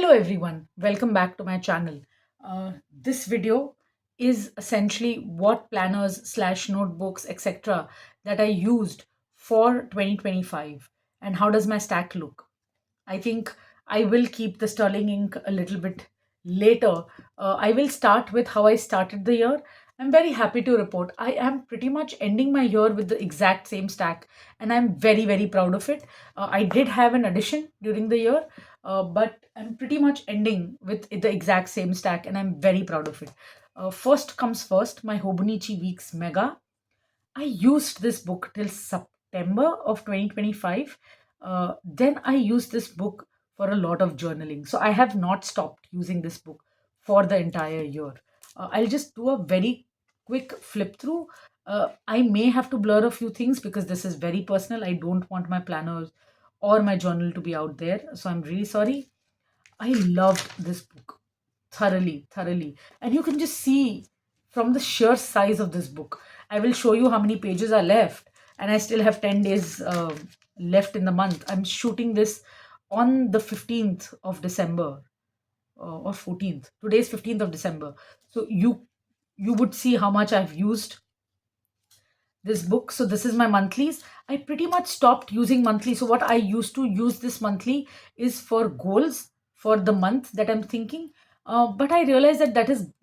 Hello everyone, welcome back to my channel. This video is essentially what planners slash notebooks etc. that I used for 2025 and how does my stack look. I think I will keep the sterling ink a little bit later. I will start with how I started the year. I'm very happy to report I am pretty much ending my year with the exact same stack, and I'm very, very proud of it. I did have an addition during the year, but I'm pretty much ending with the exact same stack, and I'm very proud of it. First comes first, my Hobonichi Weeks Mega. I used this book till September of 2025. Then I used this book for a lot of journaling. So I have not stopped using this book for the entire year. I'll just do a very quick flip through. I may have to blur a few things because this is very personal. I don't want my planners or my journal to be out there. So I'm really sorry. I loved this book thoroughly, thoroughly. And you can just see from the sheer size of this book. I will show you how many pages are left, and I still have 10 days left in the month. I'm shooting this on the 15th of December or 14th. Today is 15th of December. So you would see how much I've used this book. So this is my monthlies. I pretty much stopped using monthly. So what I used to use this monthly is for goals for the month that I'm thinking. But I realized that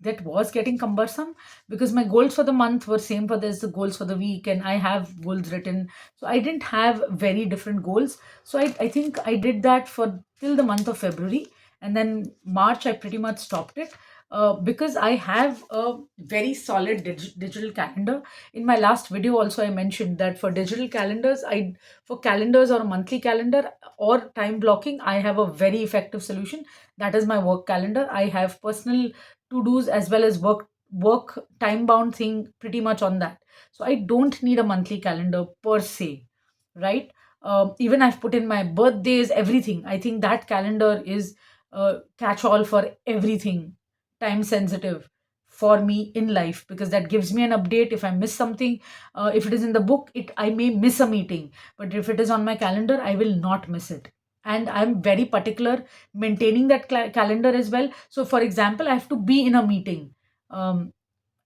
that was getting cumbersome because my goals for the month were same for this, the goals for the week, and I have goals written. So I didn't have very different goals. So I think I did that for till the month of February, and then March I pretty much stopped it because I have a very solid digital calendar. In my last video also I mentioned that for digital calendars, for calendars or a monthly calendar or time blocking, I have a very effective solution. That is my work calendar. I have personal to dos as well as work time bound thing pretty much on that. So I don't need a monthly calendar per se, right? Even I've put in my birthdays, everything. I think that calendar is catch all for everything, time sensitive for me in life, because that gives me an update if I miss something. If it is in the book, it I may miss a meeting, but if it is on my calendar, I will not miss it. And I'm very particular maintaining that calendar as well. So for example, I have to be in a meeting um,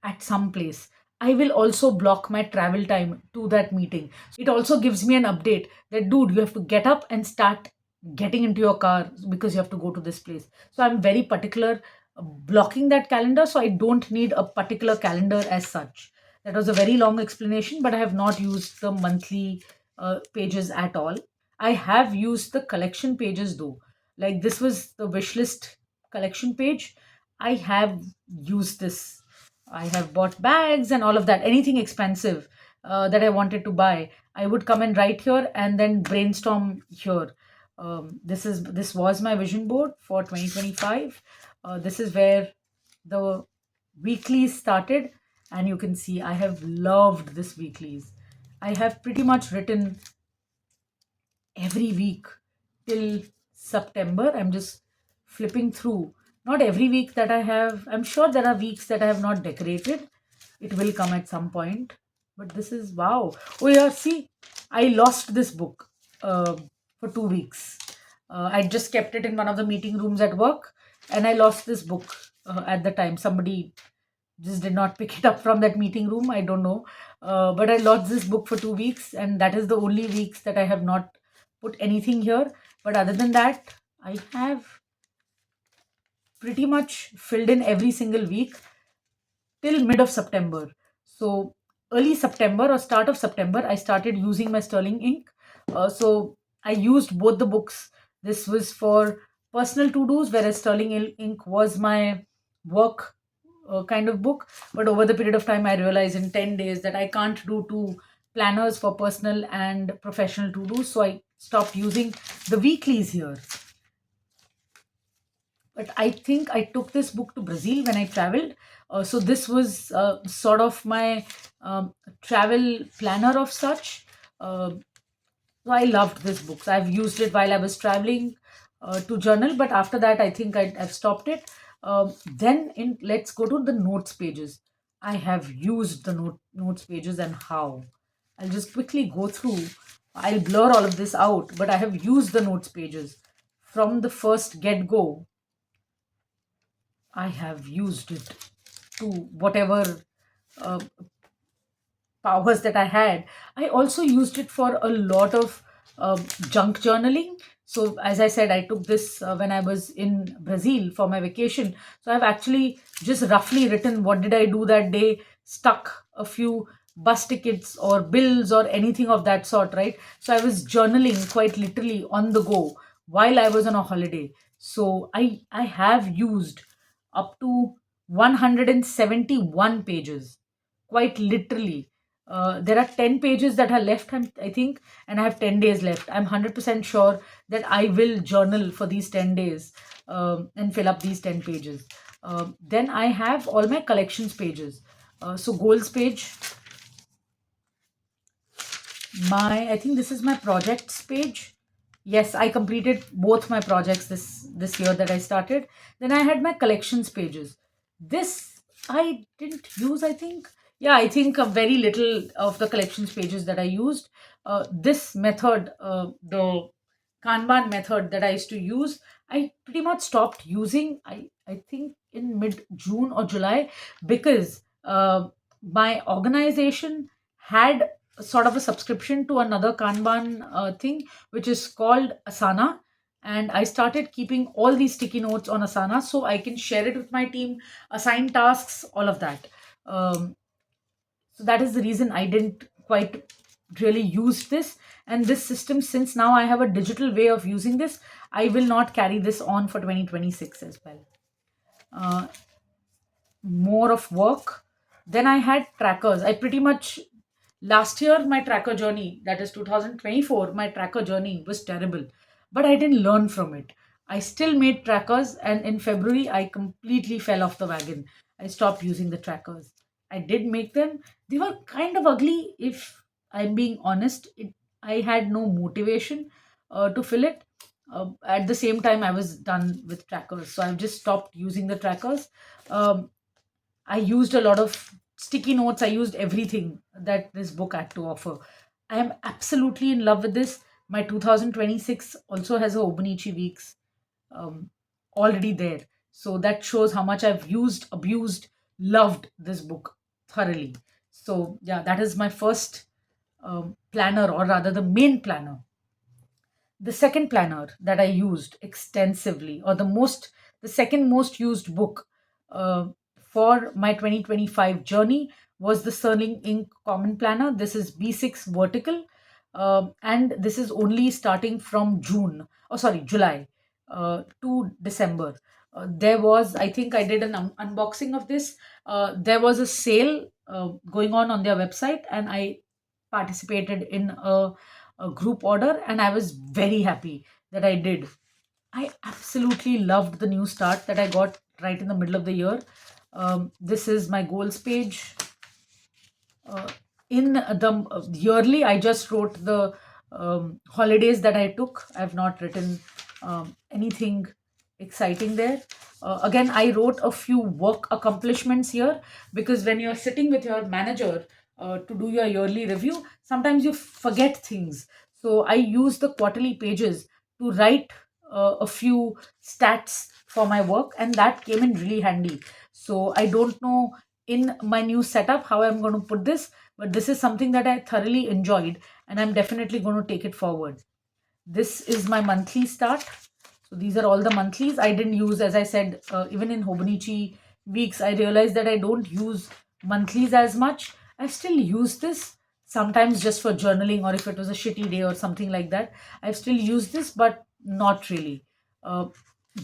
at some place, I will also block my travel time to that meeting. It also gives me an update that, dude, you have to get up and start getting into your car because you have to go to this place. So I'm very particular blocking that calendar. So I don't need a particular calendar as such. That was a very long explanation, but I have not used the monthly pages at all. I have used the collection pages though. Like this was the wish list collection page. I have used this. I have bought bags and all of that. Anything expensive that I wanted to buy, I would come and write here and then brainstorm here. This was my vision board for 2025. This is where the weeklies started, and you can see I have loved this weeklies. I have pretty much written every week till September. I'm just flipping through. Not every week that I have. I'm sure there are weeks that I have not decorated. It will come at some point. But this is wow. Oh, yeah, see, I lost this book for 2 weeks. I just kept it in one of the meeting rooms at work, and I lost this book at the time. Somebody just did not pick it up from that meeting room. I don't know. But I lost this book for 2 weeks, and that is the only weeks that I have not put anything here. But other than that, I have pretty much filled in every single week till mid of September. So early September or start of September, I started using my sterling ink. So I used both the books. This was for personal to dos, whereas sterling ink was my work kind of book. But over the period of time, I realized in 10 days that I can't do two planners for personal and professional to dos. So I stopped using the weeklies here. But I think I took this book to Brazil when I traveled. So this was sort of my travel planner of such. So I loved this book. So I've used it while I was traveling to journal, but after that, I think I've stopped it. Then let's go to the notes pages. I have used the notes pages and how. I'll just quickly go through. I'll blur all of this out, but I have used the notes pages from the first get go. I have used it to whatever uh, powers that I had. I also used it for a lot of junk journaling. So, as I said, I took this when I was in Brazil for my vacation. So, I've actually just roughly written what did I do that day, stuck a few bus tickets or bills or anything of that sort, right? So, I was journaling quite literally on the go while I was on a holiday. So, I have used up to 171 pages, quite literally. There are 10 pages that are left, I think, and I have 10 days left. I'm 100% sure that I will journal for these 10 days and fill up these 10 pages. Then I have all my collections pages. So, goals page, I think this is my projects page. Yes, I completed both my projects this year that I started. Then I had my collections pages. This I didn't use, I think. Yeah, I think a very little of the collections pages that I used. This method, the Kanban method that I used to use, I pretty much stopped using. I think in mid June or July, because my organization had sort of a subscription to another Kanban thing, which is called Asana. And I started keeping all these sticky notes on Asana so I can share it with my team, assign tasks, all of that. So that is the reason I didn't quite really use this. And this system, since now I have a digital way of using this, I will not carry this on for 2026 as well. Uh, More of work. Then I had trackers. I pretty much, last year, my tracker journey, that is 2024, my tracker journey was terrible, but I didn't learn from it. I still made trackers, and in February, I completely fell off the wagon. I stopped using the trackers. I did make them. They were kind of ugly, if I'm being honest. I had no motivation to fill it. At the same time, I was done with trackers, so I've just stopped using the trackers. Um, I used a lot of sticky notes. I used everything that this book had to offer. I am absolutely in love with this. My 2026 also has a Hobonichi Weeks um, already there. So that shows how much I've used, abused, loved this book thoroughly. So, yeah, that is my first planner, or rather, the main planner. The second planner that I used extensively, or the second most used book uh, for my 2025 journey, was the Sterling Ink Common Planner. This is B6 vertical, and this is only starting from July to December. There was, I think I did an unboxing of this. There was a sale going on their website, and I participated in a group order, and I was very happy that I did. I absolutely loved the new start that I got right in the middle of the year. This is my goals page. uh, in the yearly, I just wrote the holidays that I took. I've not written anything exciting there. Again, I wrote a few work accomplishments here, because when you're sitting with your manager to do your yearly review, sometimes you forget things. So I use the quarterly pages to write a few stats for my work, and that came in really handy. So I don't know in my new setup how I'm going to put this, but this is something that I thoroughly enjoyed, and I'm definitely going to take it forward. This is my monthly start. So these are all the monthlies. I didn't use, as I said, even in Hobonichi Weeks, I realized that I don't use monthlies as much. I still use this sometimes just for journaling, or if it was a shitty day or something like that. I've still used this, but not really. Uh,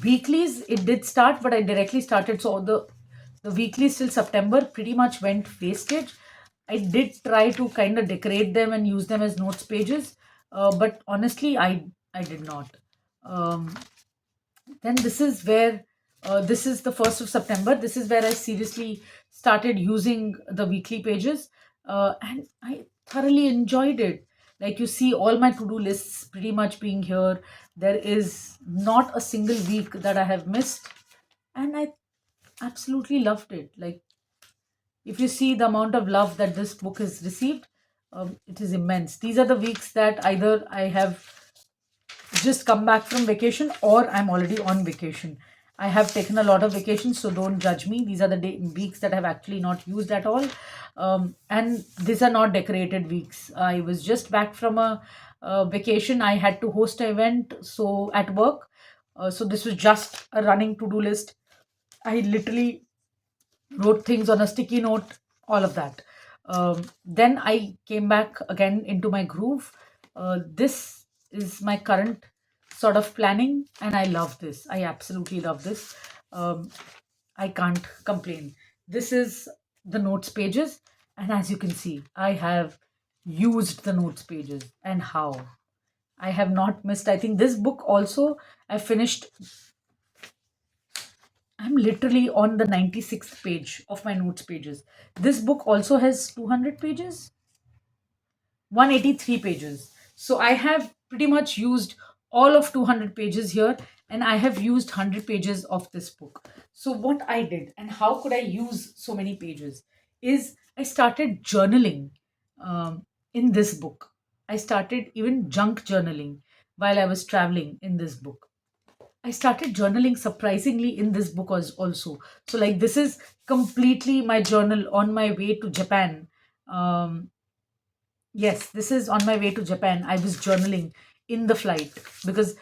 Weeklies, it did start, but I directly started. So the weeklies till September pretty much went wastage. I did try to kind of decorate them and use them as notes pages, but honestly, I did not. Um, then this is the 1st of September. This is where I seriously started using the weekly pages, and I thoroughly enjoyed it. Like, you see all my to-do lists pretty much being here. There is not a single week that I have missed, and I absolutely loved it. Like, if you see the amount of love that this book has received, it is immense. These are the weeks that either I have just come back from vacation or I'm already on vacation. I have taken a lot of vacations, so don't judge me. These are the weeks that I've actually not used at all. And these are not decorated weeks. I was just back from a vacation. I had to host an event so at work. So this was just a running to do list. I literally wrote things on a sticky note, all of that. Then I came back again into my groove. This is my current sort of planning, and I love this. I absolutely love this. Um, I can't complain. This is the notes pages, and as you can see, I have used the notes pages and how. I have not missed. I think this book also I finished. I'm literally on the 96th page of my notes pages. This book also has 200 pages, 183 pages. So I have pretty much used all of 200 pages here, and I have used 100 pages of this book. So what I did and how could I use so many pages is I started journaling in this book. I started even junk journaling while I was traveling in this book. I started journaling surprisingly in this book also. So, like, this is completely my journal on my way to Japan. Um, yes, this is on my way to Japan. I was journaling in the flight because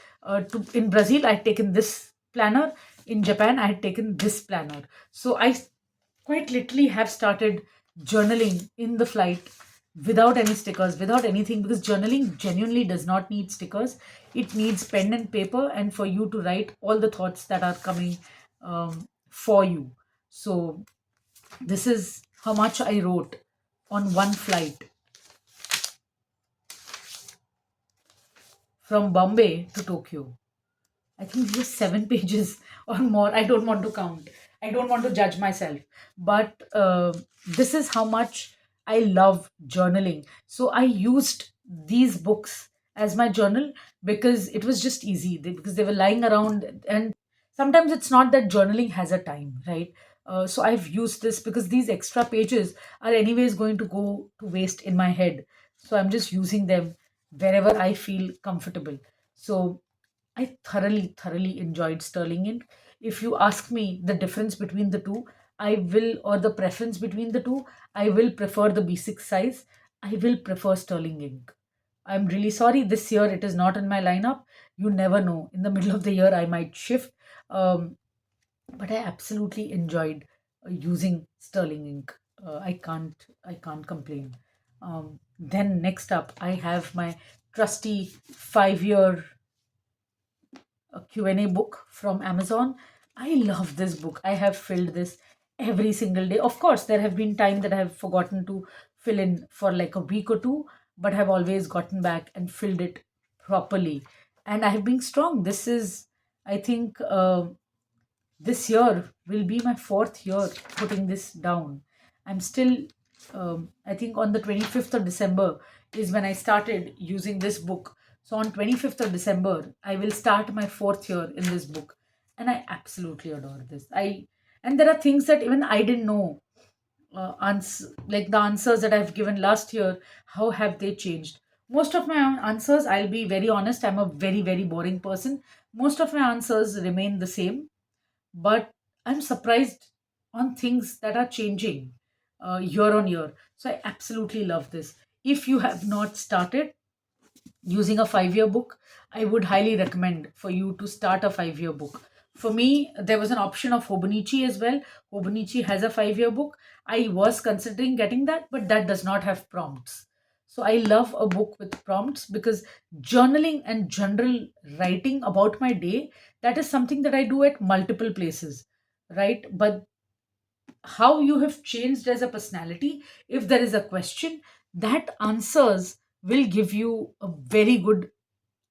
in Brazil, I had taken this planner. In Japan, I had taken this planner. So, quite literally have started journaling in the flight without any stickers, without anything, because journaling genuinely does not need stickers. It needs pen and paper, and for you to write all the thoughts that are coming for you. So, this is how much I wrote on one flight from Bombay to Tokyo. I think it was 7 pages or more. I don't want to count. I don't want to judge myself. But this is how much I love journaling. So I used these books as my journal because it was just easy, because they were lying around. And sometimes it's not that journaling has a time, right? So I've used this because these extra pages are, anyways, going to go to waste in my head. So I'm just using them wherever I feel comfortable. So I thoroughly enjoyed Sterling Ink. If you ask me the difference between the two, or the preference between the two, I will prefer the B6 size. I will prefer Sterling Ink. I'm really sorry, this year it is not in my lineup. You never know. In the middle of the year, I might shift. Um, but I absolutely enjoyed using Sterling Ink. I can't complain. Then next up, I have my trusty 5 year a Q&A book from Amazon. I love this book. I have filled this every single day. Of course, there have been times that I have forgotten to fill in for like a week or two, but have always gotten back and filled it properly. And I have been strong. This is, I think, this year will be my fourth year putting this down. I'm still, I think on the 25th of December is when I started using this book. So on 25th of December, I will start my fourth year in this book. And I absolutely adore this. And there are things that even I didn't know, like the answers that I've given last year, how have they changed? Most of my answers, I'll be very honest, I'm a very boring person. Most of my answers remain the same, but I'm surprised on things that are changing year on year. So I absolutely love this. If you have not started using a 5 year book, I would highly recommend for you to start a 5 year book. For me, there was an option of Hobonichi as well. Hobonichi has a 5 year book. I was considering getting that, but that does not have prompts. So I love a book with prompts because journaling and general writing about my day, that is something that I do at multiple places, right? But how you have changed as a personality, if there is a question, that answers will give you a very good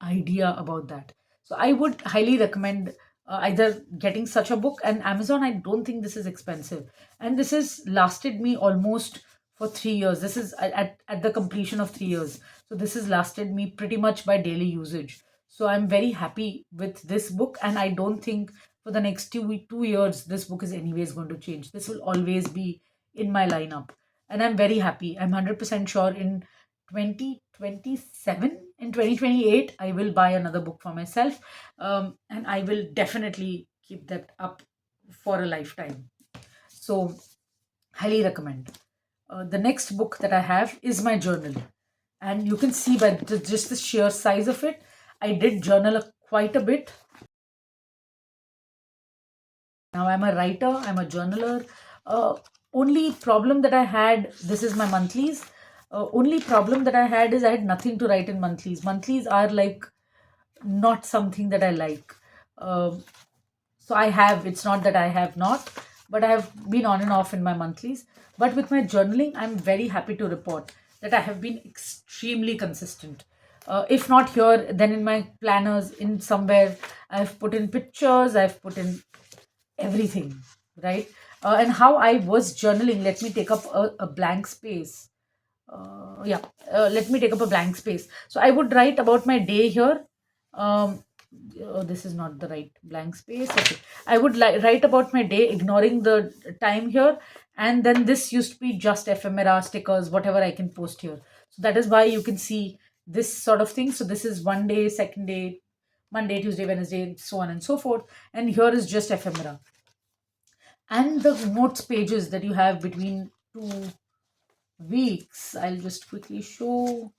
idea about that. So I would highly recommend either getting such a book, and Amazon, I don't think this is expensive. And this has lasted me almost for 3 years. This is at the completion of 3 years. So this has lasted me pretty much by daily usage. So I'm very happy with this book, and I don't think for the next 2 years this book is anyways going to change. This will always be in my lineup, and I'm very happy. I'm 100% sure in 2027, in 2028, I will buy another book for myself, and I will definitely keep that up for a lifetime. So, highly recommend. The next book that I have is my journal, and you can see by just the sheer size of it, I did journal quite a bit. Now I'm a writer, I'm a journaler. Only problem that I had, this is my monthlies. Only problem that I had is I had nothing to write in monthlies. Monthlies are like not something that I like. Uh, so I have, it's not that I have not, but I have been on and off in my monthlies. But with my journaling, I'm very happy to report that I have been extremely consistent. If not here, then in my planners, in somewhere, I've put in pictures, I've put in everything, right? And how I was journaling, let me take up a blank space. Yeah, let me take up a blank space. So I would write about my day here. Um, oh, this is not the right blank space. Okay, I would write about my day, ignoring the time here, and then this used to be just ephemera, stickers, whatever I can post here. So that is why you can see this sort of thing. So this is one day, second day, Monday, Tuesday, Wednesday, so on and so forth. And here is just ephemera. And the notes pages that you have between 2 weeks, I'll just quickly show.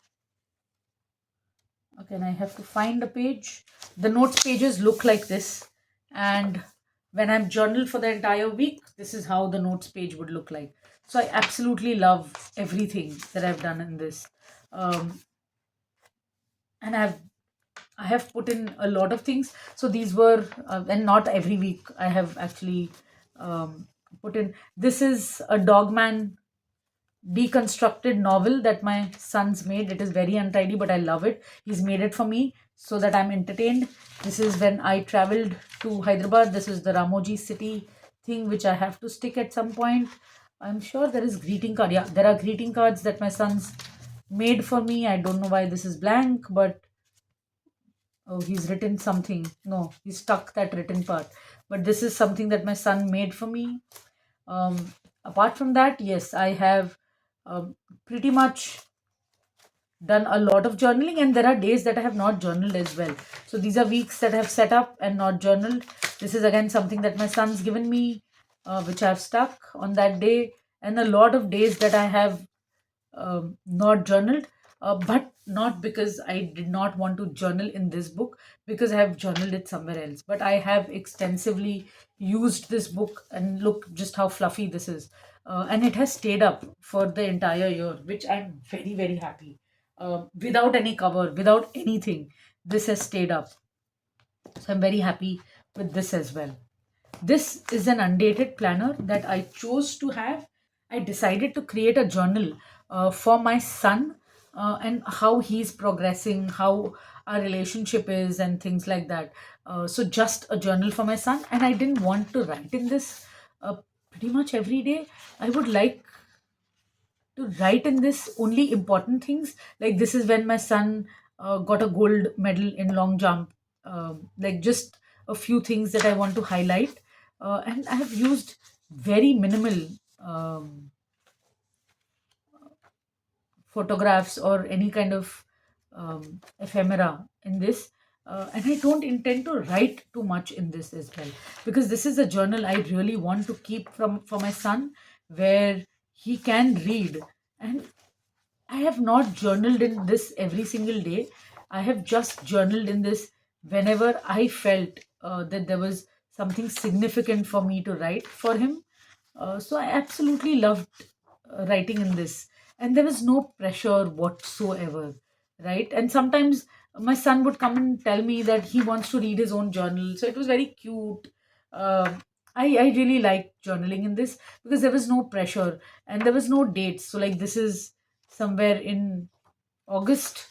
Okay, and I have to find a page. The notes pages look like this, and when I'm journal for the entire week, this is how the notes page would look like. So I absolutely love everything that I've done in this. um, and I have put in a lot of things. So these were, and not every week. I have actually put in. This is a Dogman deconstructed novel that my son's made. It is very untidy, but I love it. He's made it for me so that I'm entertained. This is when I traveled to Hyderabad. This is the Ramoji City thing, which I have to stick at some point. I'm sure there is greeting card. Yeah, there are greeting cards that my son's made for me. I don't know why this is blank, but oh, he's written something. No, he stuck that written part. But this is something that my son made for me. Apart from that, yes, I have pretty much done a lot of journaling, and there are days that I have not journaled as well. So these are weeks that I have set up and not journaled. This is again something that my son's given me, which I have stuck on that day, and a lot of days that I have not journaled, but not because I did not want to journal in this book, because I have journaled it somewhere else. But I have extensively used this book, and look just how fluffy this is. And it has stayed up for the entire year, which I'm very, very happy. Without any cover, without anything, this has stayed up. So I'm very happy with this as well. This is an undated planner that I chose to have. I decided to create a journal for my son, and how he's progressing, how our relationship is, and things like that. So, just a journal for my son, and I didn't want to write in this pretty much every day. I would like to write in this only important things. Like, this is when my son got a gold medal in long jump. Like, just a few things that I want to highlight. And I have used very minimal um, photographs or any kind of ephemera in this. And I don't intend to write too much in this as well, because this is a journal I really want to keep from for my son, where he can read. And I have not journaled in this every single day. I have just journaled in this whenever I felt that there was something significant for me to write for him. So I absolutely loved writing in this, and there was no pressure whatsoever, right? And sometimes my son would come and tell me that he wants to read his own journal, so it was very cute. Um I really liked journaling in this because there was no pressure and there was no dates. So, like, this is somewhere in August,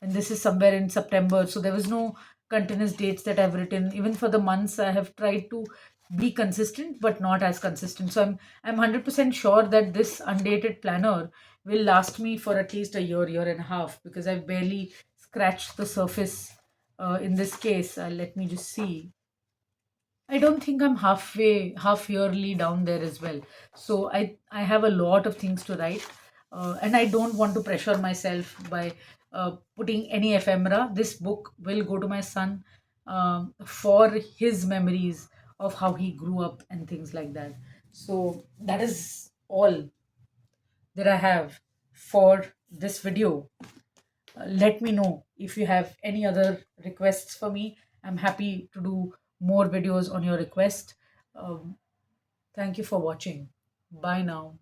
and this is somewhere in September. So there was no continuous dates that I've written. Even for the months, I have tried to be consistent, but not as consistent. So I'm 100% sure that this undated planner will last me for at least a year, year and a half, because I've barely scratched the surface in this case. Let me just see. I don't think I'm half yearly down there as well. So I have a lot of things to write, and I don't want to pressure myself by putting any ephemera. This book will go to my son for his memories of how he grew up and things like that. So that is all that I have for this video. Let me know if you have any other requests for me. I'm happy to do more videos on your request. Um, Thank you for watching. Bye now.